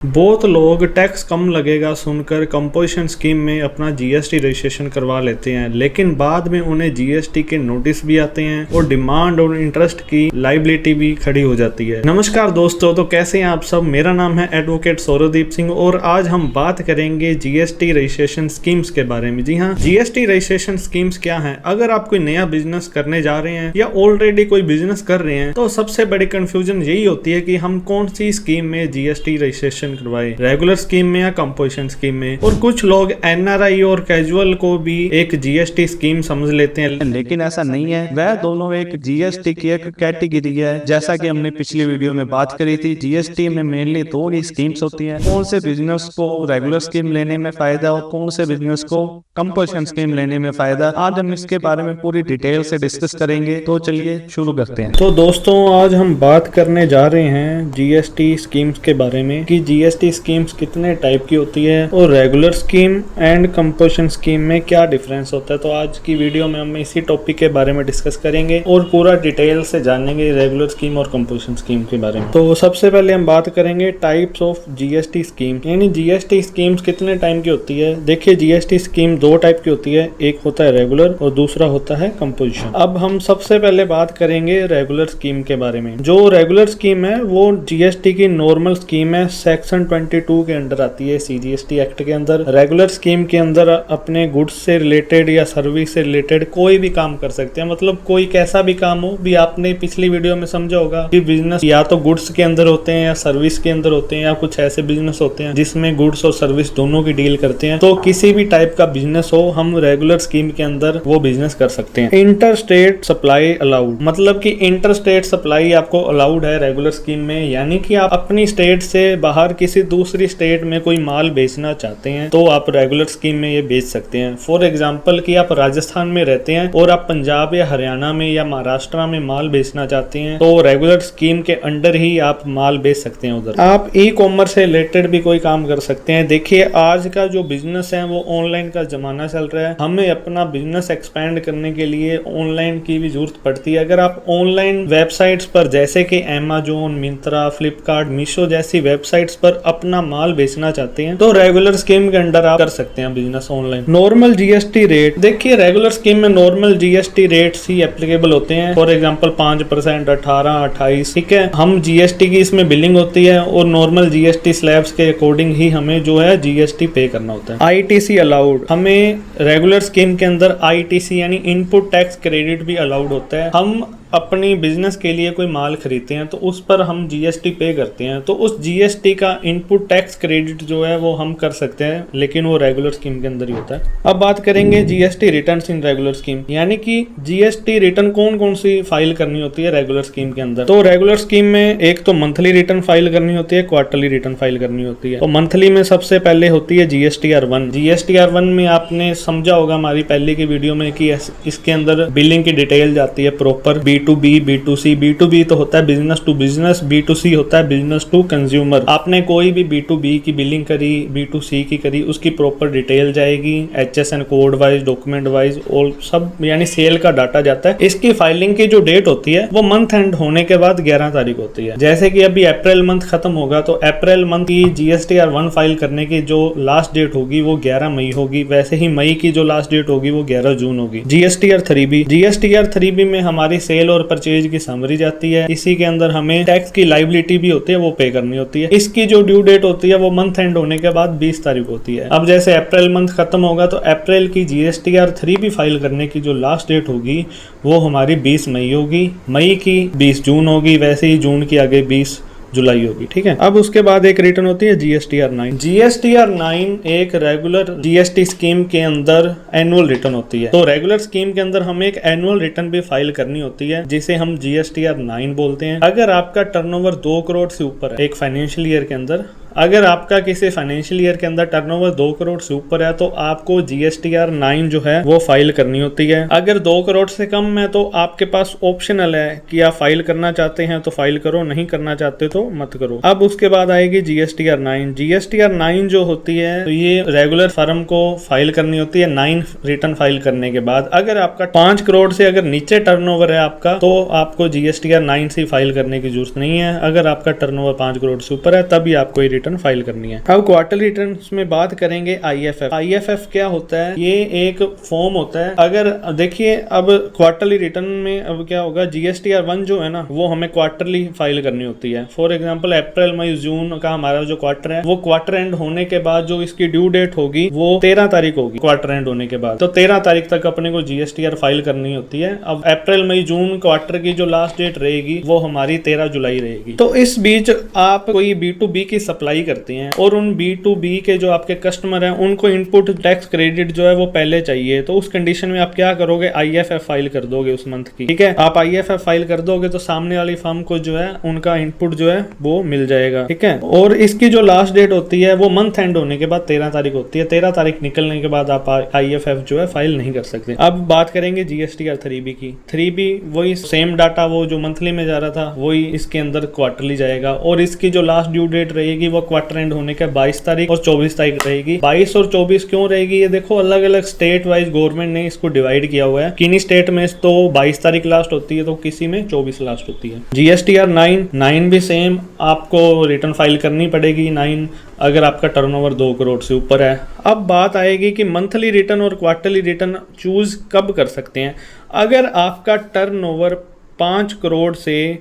बहुत लोग टैक्स कम लगेगा सुनकर कंपोजिशन स्कीम में अपना जीएसटी रजिस्ट्रेशन करवा लेते हैं, लेकिन बाद में उन्हें जीएसटी के नोटिस भी आते हैं और डिमांड और इंटरेस्ट की लायबिलिटी भी खड़ी हो जाती है। नमस्कार दोस्तों, तो कैसे हैं आप सब। मेरा नाम है एडवोकेट सौरदीप सिंह और आज हम बात करेंगे जीएसटी रजिस्ट्रेशन स्कीम्स के बारे में। जी हाँ, जीएसटी रजिस्ट्रेशन स्कीम्स क्या है। अगर आप कोई नया बिजनेस करने जा रहे हैं या ऑलरेडी कोई बिजनेस कर रहे हैं तो सबसे बड़ी कंफ्यूजन यही होती है कि हम कौन सी स्कीम में जीएसटी रजिस्ट्रेशन करवाए, रेगुलर स्कीम में या कंपोजिशन स्कीम में। और कुछ लोग एनआरआई और कैजुअल को भी एक जीएसटी स्कीम समझ लेते हैं, लेकिन ऐसा नहीं है। वह दोनों एक जीएसटी की एक कैटेगरी है। जैसा कि हमने पिछली वीडियो में बात करी थी, जीएसटी में मेनली दो ही स्कीम्स होती हैं। कौन से बिजनेस को रेगुलर स्कीम लेने में फायदा और कौन से बिजनेस को कंपोजिशन स्कीम लेने में फायदा। आज हम इसके बारे में पूरी डिटेल से डिस्कस करेंगे, तो चलिए शुरू करते हैं। तो दोस्तों, आज हम बात करने जा रहे हैं जीएसटी स्कीम्स के बारे में कि जीएसटी स्कीम्स कितने टाइप की होती है और regular scheme and composition scheme में क्या डिफरेंस होता है। तो आज की वीडियो में हम इसी टॉपिक के बारे में डिस्कस करेंगे और पूरा डिटेल से जानेंगे रेगुलर स्कीम और कंपोजिशन स्कीम के बारे में। तो सबसे पहले हम बात करेंगे टाइप्स ऑफ जीएसटी स्कीम, यानी जीएसटी स्कीम्स कितने टाइप की होती है। देखिए, जीएसटी स्कीम दो टाइप की होती है, एक होता है रेगुलर और दूसरा होता है कंपोजिशन। अब हम सबसे पहले बात करेंगे रेगुलर स्कीम के बारे में। जो रेगुलर स्कीम है वो जीएसटी की नॉर्मल स्कीम है, सेक्शन 22 के अंडर आती है सीजीएसटी एक्ट के अंदर। रेगुलर स्कीम के अंदर अपने गुड्स से रिलेटेड या सर्विस से रिलेटेड कोई भी काम कर सकते हैं, मतलब कोई कैसा भी काम हो। भी आपने पिछली वीडियो में समझा होगा कि बिजनेस या तो गुड्स के अंदर होते हैं या सर्विस के अंदर होते हैं, या कुछ ऐसे बिजनेस होते हैं जिसमें गुड्स और सर्विस दोनों की डील करते हैं। तो किसी भी टाइप का बिजनेस हो, हम रेगुलर स्कीम के अंदर वो बिजनेस कर सकते हैं। इंटर स्टेट सप्लाई अलाउड, मतलब कि इंटर स्टेट सप्लाई आपको अलाउड है रेगुलर स्कीम में, यानी कि आप अपनी स्टेट से बाहर किसी दूसरी स्टेट में कोई माल बेचना चाहते हैं तो आप रेगुलर स्कीम में ये बेच सकते हैं। फॉर एग्जांपल कि आप राजस्थान में रहते हैं और आप पंजाब या हरियाणा में या महाराष्ट्र में माल बेचना चाहते हैं तो रेगुलर स्कीम के अंडर ही आप माल बेच सकते हैं उधर। आप ई कॉमर्स से रिलेटेड भी कोई काम कर सकते हैं। देखिए, आज का जो बिजनेस है वो ऑनलाइन का जमाना चल रहा है। हमें अपना बिजनेस एक्सपेंड करने के लिए ऑनलाइन की भी जरूरत पड़ती है। अगर आप ऑनलाइन वेबसाइट्स पर जैसे कि अमेजोन, मिंत्रा, फ्लिपकार्ट, मीशो जैसी वेबसाइट्स पर अपना माल बेचना चाहते हैं तो रेगुलर स्कीम के अंडर आप कर सकते हैं business online. Normal GST rate, देखिए रेगुलर स्कीम में नॉर्मल जीएसटी रेट्स ही एप्लीकेबल होते हैं। फॉर एग्जांपल 5%, 18, 28, ठीक है। हम जीएसटी की इसमें बिलिंग होती है और नॉर्मल जीएसटी स्लैब्स के अकॉर्डिंग ही हमें जो है जीएसटी पे करना होता है। आईटीसी अलाउड, हमें रेगुलर स्कीम के अंदर आईटीसी यानी इनपुट टैक्स क्रेडिट भी अलाउड होता है। हम अपनी बिजनेस के लिए कोई माल खरीदते हैं तो उस पर हम जीएसटी पे करते हैं, तो उस जीएसटी का इनपुट टैक्स क्रेडिट जो है वो हम कर सकते हैं, लेकिन वो रेगुलर स्कीम के अंदर ही होता है। अब बात करेंगे GST returns in regular scheme, यानी कि जीएसटी रिटर्न कौन कौन सी फाइल करनी होती है रेगुलर स्कीम के अंदर। तो रेगुलर स्कीम में एक तो मंथली रिटर्न फाइल करनी होती है, क्वार्टरली रिटर्न फाइल करनी होती है। तो मंथली में सबसे पहले होती है जीएसटीआर1। जीएसटीआर1 में आपने समझा होगा हमारी पहले की वीडियो में कि इसके अंदर बिलिंग की डिटेल जाती है प्रॉपर। B2B, B2C, B2B तो होता है बिजनेस टू बिजनेस, B2C होता है बिजनेस टू कंज्यूमर। आपने कोई भी B2B की बिलिंग करी, B2C की करी, उसकी प्रॉपर डिटेल जाएगी, HSN code wise, document wise और सब, यानी सेल का डाटा जाता है। इसकी फाइलिंग की जो डेट होती है वो मंथ एंड होने के बाद 11 तारीख होती है। जैसे कि अभी अप्रैल मंथ खत्म होगा तो अप्रैल मंथ की जीएसटीआर1 फाइल करने की जो लास्ट डेट होगी वो 11 मई होगी। वैसे ही मई की जो लास्ट डेट होगी वो 11 जून होगी। जीएसटीआर3B में हमारी सेल और परचेज की समरी जाती है। इसी के अंदर हमें टैक्स की लायबिलिटी भी होती है, वो पे करनी होती है। इसकी जो ड्यू डेट होती है वो मंथ एंड होने के बाद 20 तारीख होती है। अब जैसे अप्रैल मंथ खत्म होगा तो अप्रैल की जीएसटीआर3B फाइल करने की जो लास्ट डेट होगी वो हमारी 20 मई होगी। मई की 20 जून होगी, वैसे ही जून की आगे 20 जुलाई होगी, ठीक है। अब उसके बाद एक रिटर्न होती है जीएसटीआर9। जीएसटीआर9 एक रेगुलर जीएसटी स्कीम के अंदर एनुअल रिटर्न होती है। तो रेगुलर स्कीम के अंदर हमें एक एनुअल रिटर्न भी फाइल करनी होती है जिसे हम जीएसटीआर9 बोलते हैं। अगर आपका टर्नओवर 2 करोड़ से ऊपर है एक फाइनेंशियल ईयर के अंदर, अगर आपका किसी फाइनेंशियल ईयर के अंदर टर्नओवर 2 करोड़ से ऊपर है तो आपको जीएसटीआर9 जो है वो फाइल करनी होती है। अगर 2 करोड़ से कम है तो आपके पास ऑप्शनल है कि आप फाइल करना चाहते हैं तो फाइल करो, नहीं करना चाहते तो मत करो। अब उसके बाद आएगी जीएसटीआर9। जीएसटीआर9 जो होती है तो ये रेगुलर फर्म को फाइल करनी होती है 9 रिटर्न फाइल करने के बाद। अगर आपका 5 करोड़ से अगर नीचे टर्नओवर है आपका तो आपको जीएसटीआर9 से फाइल करने की जरूरत नहीं है। अगर आपका टर्नओवर 5 करोड़ से ऊपर है तभी आपको रिटर्न फाइल करनी है। अब क्वार्टरली रिटर्न में बात करेंगे IFF। IFF क्या होता है? ये एक फॉर्म होता है। अगर देखिए अब क्वार्टरली रिटर्न में अब क्या होगा, GSTR 1 जो है ना वो हमें क्वार्टरली फाइल करनी होती है। फॉर एग्जांपल अप्रैल मई जून का हमारा जो क्वार्टर है वो क्वार्टर एंड होने के बाद जो इसकी ड्यू डेट होगी वो 13 तारीख होगी क्वार्टर एंड होने के बाद। तो 13 तारीख तक अपने को GSTR फाइल करनी होती है। अब अप्रैल मई जून क्वार्टर की जो लास्ट डेट रहेगी वो हमारी 13 जुलाई रहेगी। तो इस बीच आप कोई B2B की सप्लाई करते हैं और उन B2B के जो आपके कस्टमर हैं उनको इनपुट टैक्स क्रेडिट जो है वो पहले चाहिए। तो उस कंडीशन में आप क्या करोगे, IFF फाइल कर दोगे उस मंथ की। ठीक है, आप IFF फाइल कर दोगे तो सामने वाली फर्म को जो है उनका इनपुट जो है वो मिल जाएगा। ठीक है, और इसकी जो लास्ट डेट होती है वो मंथ एंड होने के बाद 13 तारीख होती है। 13 तारीख निकलने के बाद आप IFF जो है फाइल नहीं कर सकते। अब बात करेंगे GSTR 3B की। 3B वही सेम डाटा, वो जो मंथली में जा रहा था वही इसके अंदर क्वार्टरली जाएगा और इसकी जो लास्ट ड्यू डेट रहेगी वो क्वार्टर एंड होने के 22 तारीख और 24 तारीख रहेगी। 22 और 24 क्यों रहेगी, ये देखो अलग अलग स्टेट वाइज गवर्नमेंट ने इसको डिवाइड किया हुआ है। किन्हीं स्टेट में तो 22 तारीख लास्ट होती है तो किसी में 24 लास्ट होती है। GSTR 9 भी सेम आपको रिटर्न फाइल करनी पड़ेगी 9 अगर आपका टर्नओवर 2 करोड़ से ऊपर है। अब बात आएगी कि मंथली रिटर्न और क्वार्टरली रिटर्न चूज कब कर सकते हैं। अगर आपका टर्नओवर 5 करोड़ से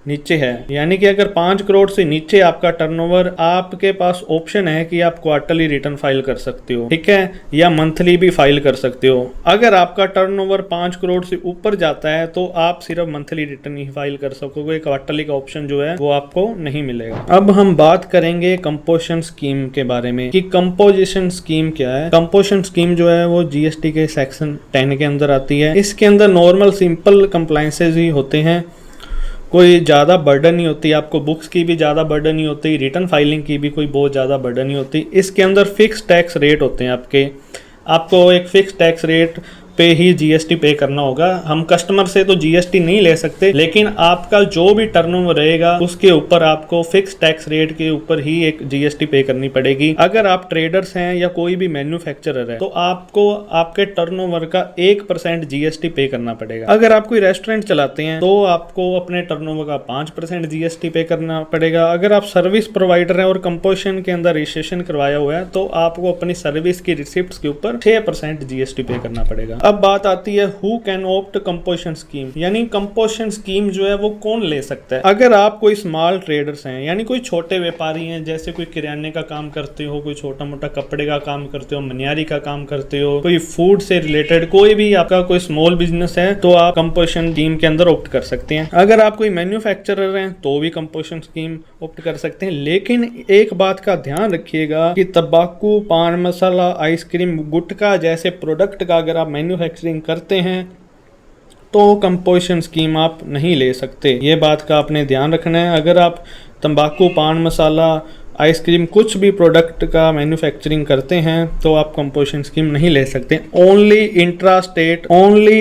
नीचे है, यानी कि अगर 5 करोड़ से नीचे आपका टर्नओवर, आपके पास ऑप्शन है कि आप क्वार्टरली रिटर्न फाइल कर सकते हो। ठीक है, या मंथली भी फाइल कर सकते हो। अगर आपका टर्नओवर 5 करोड़ से ऊपर जाता है तो आप सिर्फ मंथली रिटर्न ही फाइल कर सकोगे, क्वार्टरली का ऑप्शन जो है वो आपको नहीं मिलेगा। अब हम बात करेंगे कंपोजिशन स्कीम के बारे में कि कंपोजिशन स्कीम क्या है। कंपोजिशन स्कीम जो है वो GST के सेक्शन 10 के अंदर आती है। इसके अंदर नॉर्मल सिंपल कंप्लायंसेस ही होते हैं, कोई ज़्यादा बर्डन नहीं होती, आपको बुक्स की भी ज़्यादा बर्डन नहीं होती, रिटर्न फाइलिंग की भी कोई बहुत ज़्यादा बर्डन नहीं होती। इसके अंदर फिक्स टैक्स रेट होते हैं आपको एक फिक्स टैक्स रेट पे ही GST पे करना होगा। हम कस्टमर से तो GST नहीं ले सकते, लेकिन आपका जो भी टर्नओवर रहेगा उसके ऊपर आपको फिक्स टैक्स रेट के ऊपर ही एक GST पे करनी पड़ेगी। अगर आप ट्रेडर्स हैं या कोई भी मैन्युफैक्चरर है तो आपको आपके टर्नओवर का 1% GST पे करना पड़ेगा। अगर आप कोई रेस्टोरेंट चलाते हैं तो आपको अपने टर्नओवर का 5% GST पे करना पड़ेगा। अगर आप सर्विस प्रोवाइडर हैं और कंपोजिशन के अंदर रजिस्ट्रेशन करवाया हुआ है तो आपको अपनी सर्विस की रिसिप्ट के ऊपर 6% GST पे करना पड़ेगा। अब बात आती है who can opt composition scheme, यानी कंपोजिशन स्कीम जो है वो कौन ले सकता है। अगर आप कोई स्मॉल ट्रेडर्स हैं, यानी कोई छोटे व्यापारी हैं, जैसे कोई किराने का काम करते हो, कोई छोटा मोटा कपड़े का काम करते हो, मनियारी का काम करते हो, कोई फूड से रिलेटेड कोई भी आपका कोई स्मॉल बिजनेस है तो आप कंपोजिशन स्कीम के अंदर ऑप्ट कर सकते हैं। अगर आप कोई मैन्युफैक्चरर हैं तो भी कंपोजिशन स्कीम ऑप्ट कर सकते हैं। लेकिन एक बात का ध्यान रखिएगा कि तंबाकू, पान मसाला, आइसक्रीम, गुटखा जैसे प्रोडक्ट का अगर आप मैन्युफैक्चरिंग करते हैं तो कंपोजिशन स्कीम आप नहीं ले सकते। ये बात का आपने ध्यान रखना है। अगर आप तंबाकू, पान मसाला, आइसक्रीम कुछ भी प्रोडक्ट का मैन्युफैक्चरिंग करते हैं तो आप कंपोजिशन स्कीम नहीं ले सकते। Only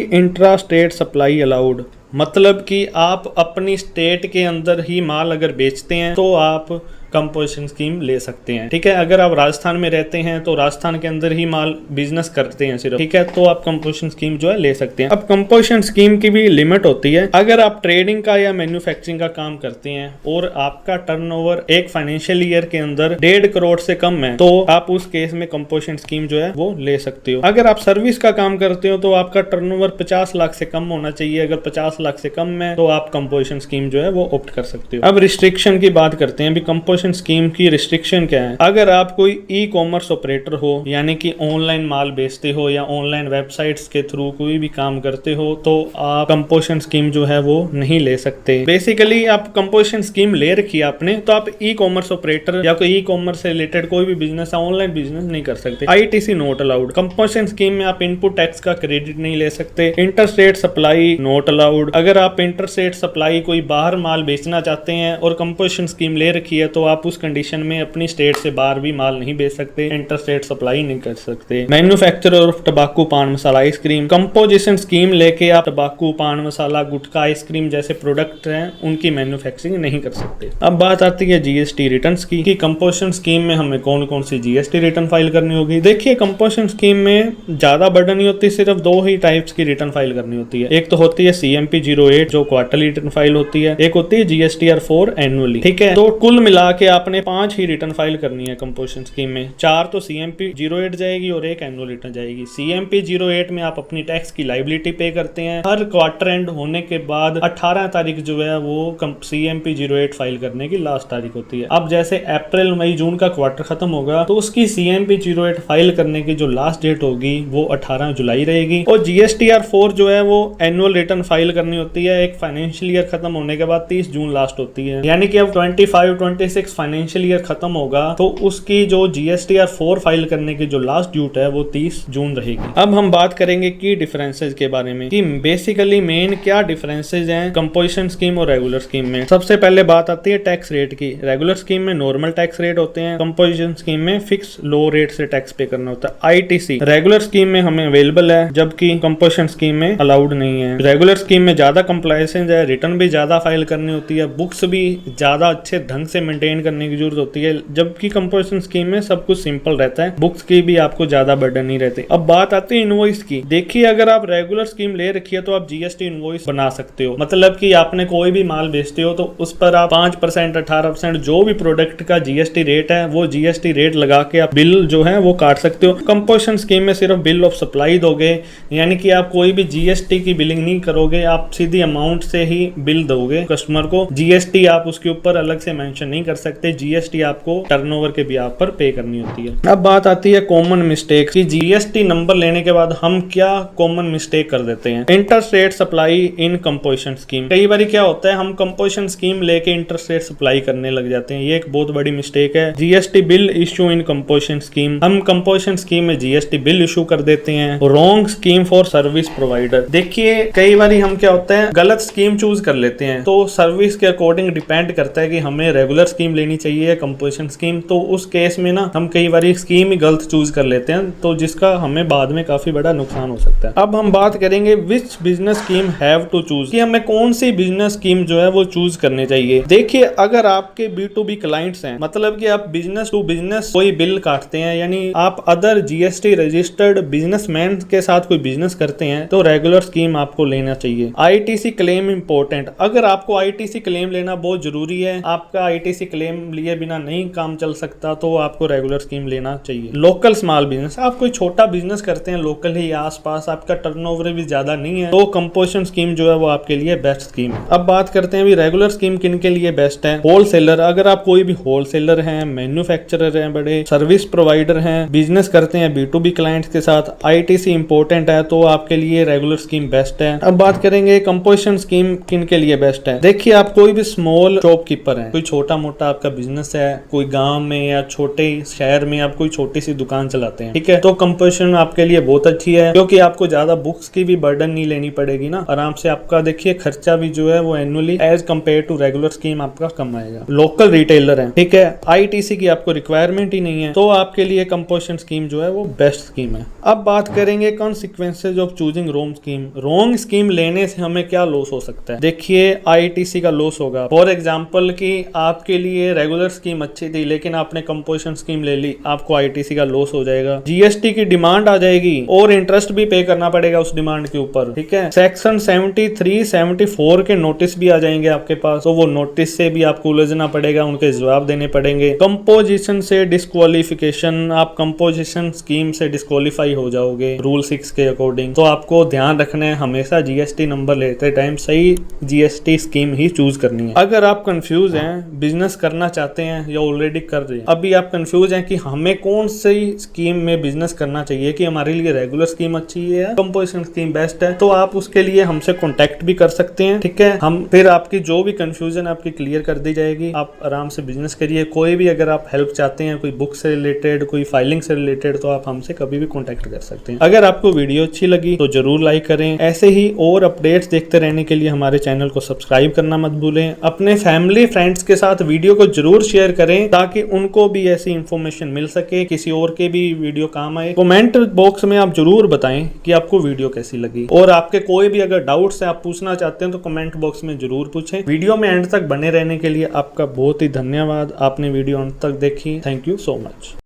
intra state supply allowed, मतलब कि आप अपनी स्टेट के अंदर ही माल अगर बेचते हैं तो आप कंपोजिशन स्कीम ले सकते हैं। ठीक है, अगर आप राजस्थान में रहते हैं तो राजस्थान के अंदर ही माल बिजनेस करते हैं सिर्फ, ठीक है, तो आप कंपोजिशन स्कीम जो है ले सकते हैं। अब कंपोजिशन स्कीम की भी लिमिट होती है। अगर आप ट्रेडिंग का या मैन्युफैक्चरिंग का काम करते हैं और आपका टर्नओवर एक फाइनेंशियल ईयर के अंदर 1.5 करोड़ से कम है तो आप उस केस में कंपोजिशन स्कीम जो है वो ले सकते हो। अगर आप सर्विस का काम करते हो तो आपका टर्नओवर 50 लाख से कम होना चाहिए। अगर 50 लाख से कम है तो आप कंपोजिशन स्कीम जो है वो ऑप्ट कर सकते हो। अब रिस्ट्रिक्शन की बात करते हैं। अभी कंपोजिशन स्कीम की रिस्ट्रिक्शन क्या है। अगर आप कोई ई कॉमर्स ऑपरेटर हो, यानी कि ऑनलाइन माल बेचते हो या ऑनलाइन वेबसाइट्स के थ्रू कोई भी काम करते हो तो आप कंपोजिशन स्कीम जो है वो नहीं ले सकते। बेसिकली आप कंपोजिशन स्कीम ले रखी है आपने तो आप ई कॉमर्स ऑपरेटर या कोई ई कॉमर्स से रिलेटेड कोई भी बिजनेस है, ऑनलाइन बिजनेस नहीं कर सकते। ITC not allowed. Composition scheme में आप इनपुट टैक्स का क्रेडिट नहीं ले सकते। Interstate supply not allowed. अगर आप इंटरस्टेट सप्लाई कोई बाहर माल बेचना चाहते हैं और कंपोजिशन स्कीम ले रखी है तो आप उस कंडीशन में अपनी स्टेट से बाहर भी माल नहीं बेच सकते, इंटरस्टेट सप्लाई नहीं कर सकते। मैन्युफैक्चरर ऑफ टबाकू, पान मसाला, आइसक्रीम, कंपोजिशन स्कीम लेके आप टबाकू, पान मसाला, गुटखा, आइसक्रीम जैसे प्रोडक्ट हैं उनकी मैन्युफैक्चरिंग नहीं कर सकते। अब बात आती है GST रिटर्न्स की कि कंपोजिशन स्कीम में हमें कौन कौन सी GST रिटर्न फाइल करनी होगी। देखिए कंपोजिशन स्कीम में ज्यादा बर्डन नहीं होती, सिर्फ 2 ही टाइप्स की रिटर्न फाइल करनी होती है। एक तो होती है CMP 08 जो क्वार्टरली रिटर्न फाइल होती है, एक होती है GSTR 4 एनुअली। ठीक है, तो कुल मिला कि आपने 5 ही रिटर्न फाइल करनी है कंपोजिशन स्कीम में। 4 तो CMP 08 जाएगी और 1 एनुअल रिटर्न जाएगी। CMP 08 में आप अपनी टैक्स की लायबिलिटी पे करते हैं। हर क्वार्टर एंड होने के बाद 18 तारीख जो है वो CMP 08 फाइल करने की लास्ट तारीख होती है। अब जैसे अप्रैल मई जून का क्वार्टर खत्म होगा तो उसकी CMP 08 फाइल करने की जो लास्ट डेट होगी वो 18 जुलाई रहेगी। और GSTR 4 जो है वो एनुअल रिटर्न फाइल करनी होती है एक फाइनेंशियल ईयर खत्म होने के बाद 30 जून लास्ट होती है। यानी कि अब 25-26 फाइनेंशियल ईयर खत्म होगा तो उसकी जो GSTR 4 फाइल करने की जो लास्ट ड्यूट है वो 30 जून रहेगी। अब हम बात करेंगे की डिफरेंसेस के बारे में कि बेसिकली मेन क्या डिफरेंसेस हैं कंपोजिशन स्कीम और रेगुलर स्कीम में। सबसे पहले बात आती है टैक्स रेट की। रेगुलर स्कीम में नॉर्मल टैक्स रेट होते हैं, कंपोजिशन स्कीम में फिक्स लो रेट से टैक्स पे करना होता है। ITC रेगुलर स्कीम में हमें अवेलेबल है जबकि कंपोजिशन स्कीम में अलाउड नहीं है। रेगुलर स्कीम में ज्यादा कंप्लायंस है, रिटर्न भी ज्यादा फाइल करनी होती है, बुक्स भी ज्यादा अच्छे ढंग से मेंटेन करने की जरूरत होती है, जबकि कंपोजिशन स्कीम में सब कुछ सिंपल रहता है, बुक्स की भी आपको ज्यादा बर्डन नहीं रहते। अब बात आती है इनवॉइस की। देखिए अगर आप रेगुलर स्कीम ले रखी है तो आप GST इनवॉइस बना सकते हो। मतलब कि आपने कोई भी माल बेचते हो तो उस पर आप 5% 18% जो भी प्रोडक्ट का GST रेट है वो GST रेट लगा के आप बिल जो है वो काट सकते हो। कंपोजिशन स्कीम में सिर्फ बिल ऑफ सप्लाई दोगे, यानी कि आप कोई भी GST की बिलिंग नहीं करोगे, आप सीधी अमाउंट से ही बिल दोगे कस्टमर को। GST आप उसके ऊपर अलग से मेंशन नहीं कर सकते, GST आपको टर्नओवर के ब्याज पर पे करनी होती है। अब बात आती है कॉमन मिस्टेक की। GST नंबर लेने के बाद हम क्या कॉमन मिस्टेक कर देते हैं। Interest rate supply in composition scheme. कई बार क्या होता है हम कंपोजिशन स्कीम लेके इंटरेस्ट रेट सप्लाई करने लग जाते हैं, ये एक बहुत बड़ी मिस्टेक है। GST bill issue in composition scheme. हम कंपोजिशन स्कीम में GST बिल इशू कर देते हैं। Wrong scheme for service provider. देखिए कई बार हम क्या होता है गलत स्कीम चूज कर लेते हैं, तो सर्विस के अकॉर्डिंग डिपेंड करता है कि हमें रेगुलर स्कीम लेनी चाहिए या कंपोजिशन स्कीम। तो उस केस में ना हम कई बार स्कीम ही गलत चूज कर लेते हैं, तो जिसका हमें बाद में काफी बड़ा नुकसान हो सकता है। अब हम बात करेंगे which business scheme have to choose, कि हमें कौन सी बिजनेस स्कीम जो है वो चूज करनी चाहिए। देखिए अगर आपके B2B क्लाइंट्स हैं, मतलब कि आप बिजनेस टू बिजनेस कोई बिल काटते हैं, यानी आप अदर GST रजिस्टर्ड बिजनेसमैन के साथ कोई बिजनेस करते हैं तो रेगुलर स्कीम आपको लेना चाहिए। ITC claim important. अगर आपको ITC क्लेम लेना बहुत जरूरी है, आपका ITC क्लेम लिए बिना नहीं काम चल सकता, तो आपको रेगुलर स्कीम लेना चाहिए। लोकल स्मॉल बिजनेस, आप कोई छोटा बिजनेस करते हैं लोकल ही आसपास, आपका टर्नओवर भी ज्यादा नहीं है, तो कंपोजिशन स्कीम जो है वो आपके लिए बेस्ट स्कीम है। अब बात करते हैं भी रेगुलर स्कीम किन के लिए बेस्ट है। होलसेलर, अगर आप कोई भी होलसेलर हैं, मैन्युफैक्चरर हैं, बड़े सर्विस प्रोवाइडर हैं, बिजनेस करते हैं B2B क्लाइंट्स के साथ, ITC इंपॉर्टेंट है तो आपके लिए रेगुलर स्कीम बेस्ट है। अब बात करेंगे कंपोजिशन स्कीम किन के लिए बेस्ट है। देखिए आप कोई भी स्मॉल शॉपकीपर है, कोई छोटा मोटा आपका बिजनेस है, कोई गांव में या छोटे शहर में आप कोई छोटी सी दुकान चलाते हैं, ठीक है, तो कंपोजिशन आपके लिए बहुत अच्छी है क्योंकि आपको ज्यादा बुक्स की भी बर्डन नहीं लेनी पड़ेगी ना, आराम से आपका देखिए खर्चा भी जो है वो annually as compare to regular scheme आपका कम आएगा। लोकल रिटेलर है, ठीक है, ITC की आपको रिक्वायरमेंट ही नहीं है, तो आपके लिए कंपोजिशन स्कीम जो है वो बेस्ट स्कीम है। अब बात करेंगे consequences of choosing wrong scheme. Wrong scheme लेने से हमें क्या लॉस हो सकता है। देखिए ITC का लॉस होगा। फॉर एग्जांपल कि आपके लिए रेगुलर स्कीम अच्छी थी लेकिन आपने कंपोजिशन स्कीम ले ली, आपको ITC का लॉस हो जाएगा। GST की डिमांड आ जाएगी और इंटरेस्ट भी पे करना पड़ेगा उस डिमांड के ऊपर, ठीक है। सेक्शन 73, 74 के नोटिस भी आ जाएंगे आपके पास, तो वो नोटिस से भी आपको उलझना पड़ेगा, उनके जवाब देने पड़ेंगे। कंपोजिशन से डिस्क्वालिफिकेशन, आप कंपोजिशन स्कीम से डिस्क्वालीफाई हो जाओगे रूल 6 के अकॉर्डिंग, तो आपको ध्यान रखना है हमेशा GST नंबर लेते टाइम सही GST स्कीम ही चूज करनी है। अगर आप कंफ्यूज हैं, बिजनेस करना चाहते हैं या ऑलरेडी कर रहे हैं, अभी आप कंफ्यूज हैं कि हमें कौन सी स्कीम में बिजनेस करना चाहिए, कि हमारे लिए रेगुलर स्कीम अच्छी है या कंपोजिशन स्कीम बेस्ट है, तो आप उसके लिए हमसे कांटेक्ट भी कर सकते हैं, ठीक है। हम फिर आपकी जो भी कंफ्यूजन आपकी क्लियर कर दी जाएगी, आप आराम से बिजनेस करिए। कोई भी अगर आप हेल्प चाहते हैं, कोई बुक से रिलेटेड, कोई फाइलिंग से रिलेटेड, तो आप हमसे कभी भी कांटेक्ट कर सकते हैं। अगर आपको वीडियो अच्छी लगी तो जरूर लाइक करें। ऐसे ही और अपडेट्स देखते रहने के लिए हमारे चैनल को सब्सक्राइब करना मत भूलें। अपने फैमिली फ्रेंड्स के साथ वीडियो को जरूर शेयर करें ताकि उनको भी ऐसी इंफॉर्मेशन मिल सके, किसी और के भी वीडियो काम आए। कमेंट बॉक्स में आप जरूर बताएं कि आपको वीडियो कैसी लगी, और आपके कोई भी अगर डाउट्स है आप पूछना चाहते हैं तो कमेंट बॉक्स में जरूर पूछें। वीडियो में एंड तक बने रहने के लिए आपका बहुत ही धन्यवाद। आपने वीडियो अंत तक देखी, थैंक यू सो मच।